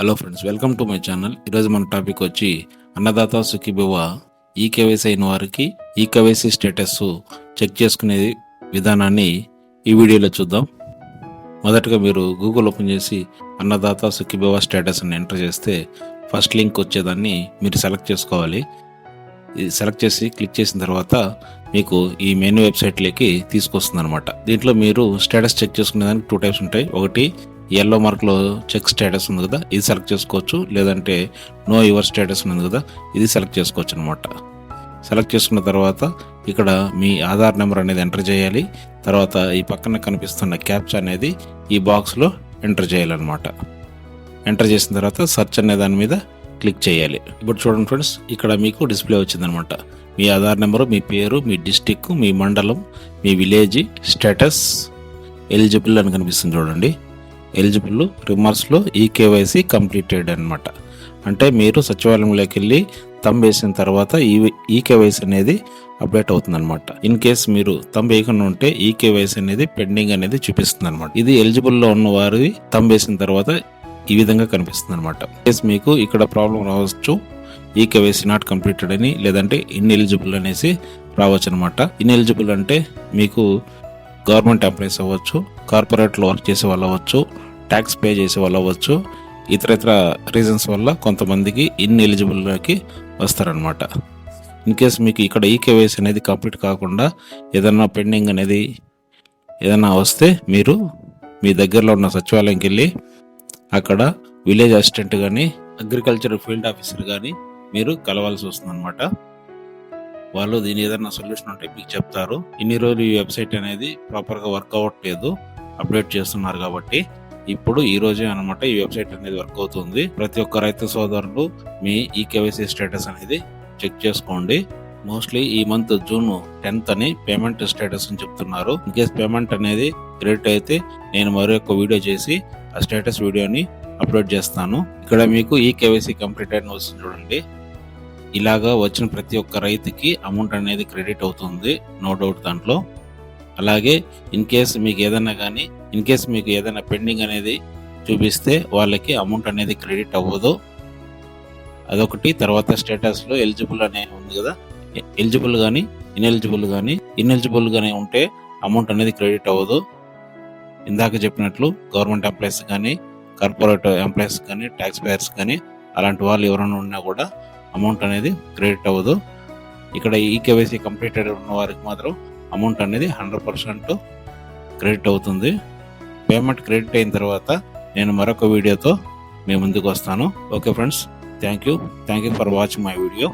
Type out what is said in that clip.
Hello friends, welcome to my channel. ఈరోజు మన topic వచ్చి అన్నదాత సుఖీభవ ఈకేవైసీ అయిన వారికి ఈకేవైసీ స్టేటస్ చెక్ చేసుకునే విధానాన్ని ఈ వీడియోలో చూద్దాం. మొదటగా మీరు గూగుల్ ఓపెన్ చేసి అన్నదాత సుఖీభవ స్టేటస్ అని ఎంటర్ చేస్తే ఫస్ట్ లింక్ వచ్చేదాన్ని మీరు సెలెక్ట్ చేసుకోవాలి. సెలెక్ట్ చేసి క్లిక్ చేసిన తర్వాత మీకు ఈ మెయిన్ వెబ్సైట్లోకి తీసుకొస్తుంది అనమాట. దీంట్లో మీరు స్టేటస్ చెక్ చేసుకునే దానికి 2 టైప్స్ ఉంటాయి. ఒకటి ఎల్లో మార్క్లో చెక్ స్టేటస్ ఉంది కదా, ఇది సెలెక్ట్ చేసుకోవచ్చు. లేదంటే నో యువర్ స్టేటస్ ఉంది కదా, ఇది సెలెక్ట్ చేసుకోవచ్చు అనమాట. సెలెక్ట్ చేసుకున్న తర్వాత ఇక్కడ మీ ఆధార్ నెంబర్ అనేది ఎంటర్ చేయాలి. తర్వాత ఈ పక్కన కనిపిస్తున్న క్యాప్చా అనేది ఈ బాక్స్లో ఎంటర్ చేయాలన్నమాట. ఎంటర్ చేసిన తర్వాత సెర్చ్ అనే దాని మీద క్లిక్ చేయాలి. ఇప్పుడు చూడండి ఫ్రెండ్స్, ఇక్కడ మీకు డిస్ప్లే వచ్చిందనమాట. మీ ఆధార్ నెంబరు, మీ పేరు, మీ డిస్టిక్, మీ మండలం, మీ విలేజ్, స్టేటస్, ఎలిజిబుల్ అని కనిపిస్తుంది చూడండి. ఎలిజిబుల్ రిమార్క్స్లో ఈకేవైసీ కంప్లీటెడ్ అనమాట. అంటే మీరు సచివాలయంలోకి వెళ్ళి థంబ్ వేసిన తర్వాత ఈకేవైసీ అనేది అప్డేట్ అవుతుంది అనమాట. ఇన్ కేస్ మీరు థంబ్ వేయకుండా ఉంటే ఈకేవైసీ అనేది పెండింగ్ అనేది చూపిస్తుంది అనమాట. ఇది ఎలిజిబుల్లో ఉన్న వారి థంబ్ వేసిన తర్వాత ఈ విధంగా కనిపిస్తుంది అనమాట. కేస్ మీకు ఇక్కడ ప్రాబ్లం రావచ్చు, ఈకేవైసీ నాట్ కంప్లీటెడ్ అని, లేదంటే ఇన్ఎలిజిబుల్ అనేసి రావచ్చు అనమాట. ఇన్ఎలిజిబుల్ అంటే మీకు గవర్నమెంట్ ఎంప్లాయీస్ అవ్వచ్చు, కార్పొరేట్లో వర్క్ చేసే వాళ్ళు అవ్వచ్చు, ట్యాక్స్ పే చేసే వాళ్ళు అవ్వచ్చు, ఇతర రీజన్స్ వల్ల కొంతమందికి ఇన్ఎలిజిబుల్కి వస్తారనమాట. ఇన్ కేస్ మీకు ఇక్కడ ఈకేవైసీ అనేది కంప్లీట్ కాకుండా ఏదన్నా పెండింగ్ అనేది ఏదైనా వస్తే మీరు మీ దగ్గరలో ఉన్న సచివాలయంకి వెళ్ళి అక్కడ విలేజ్ అసిస్టెంట్ కానీ అగ్రికల్చర్ ఫీల్డ్ ఆఫీసర్ కానీ మీరు కలవాల్సి వస్తుంది అనమాట. వాళ్ళు దీని ఏదైనా సొల్యూషన్ ఉంటే మీకు చెప్తారు. ఇన్ని రోజులు ఈ వెబ్సైట్ అనేది ప్రాపర్గా వర్క్ అవ్వట్లేదు, అప్డేట్ చేస్తున్నారు కాబట్టి ఇప్పుడు ఈ రోజే అనమాట ఈ వెబ్సైట్ అనేది వర్క్ అవుతుంది. ప్రతి ఒక్క రైతు సోదరులు మీ ఈకేవైసీ స్టేటస్ అనేది చెక్ చేసుకోండి. మోస్ట్లీ ఈ మంత్ జూన్ 10th అని పేమెంట్ స్టేటస్ అని చెప్తున్నారు. ఇన్ కేస్ పేమెంట్ అనేది క్రెడిట్ అయితే నేను మరొక వీడియో చేసి ఆ స్టేటస్ వీడియోని అప్లోడ్ చేస్తాను. ఇక్కడ మీకు ఈకేవైసీ కంప్లీట్ అని వస్తుంది చూడండి. ఇలాగా వచ్చిన ప్రతి ఒక్క రైతుకి అమౌంట్ అనేది క్రెడిట్ అవుతుంది, నో డౌట్ దాంట్లో. అలాగే ఇన్ కేస్ మీకు ఏదైనా పెండింగ్ అనేది చూపిస్తే వాళ్ళకి అమౌంట్ అనేది క్రెడిట్ అవ్వదు, అదొకటి. తర్వాత స్టేటస్లో ఎలిజిబుల్ అనే ఉంది కదా, ఎలిజిబుల్ కానీ ఇన్ఎలిజిబుల్ కానీ ఉంటే అమౌంట్ అనేది క్రెడిట్ అవ్వదు. ఇందాక చెప్పినట్లు గవర్నమెంట్ ఎంప్లాయీస్ కానీ, కార్పొరేట్ ఎంప్లాయీస్ కానీ, ట్యాక్స్ పేయర్స్ కానీ అలాంటి వాళ్ళు ఎవరైనా ఉన్నా కూడా అమౌంట్ అనేది క్రెడిట్ అవ్వదు. ఇక్కడ ఈకేవైసీ కంప్లీటెడ్ ఉన్న వారికి మాత్రం అమౌంట్ అనేది 100% క్రెడిట్ అవుతుంది. పేమెంట్ క్రెడిట్ అయిన తర్వాత నేను మరొక వీడియోతో మీ ముందుకు వస్తాను. Okay friends, thank you for watching my video.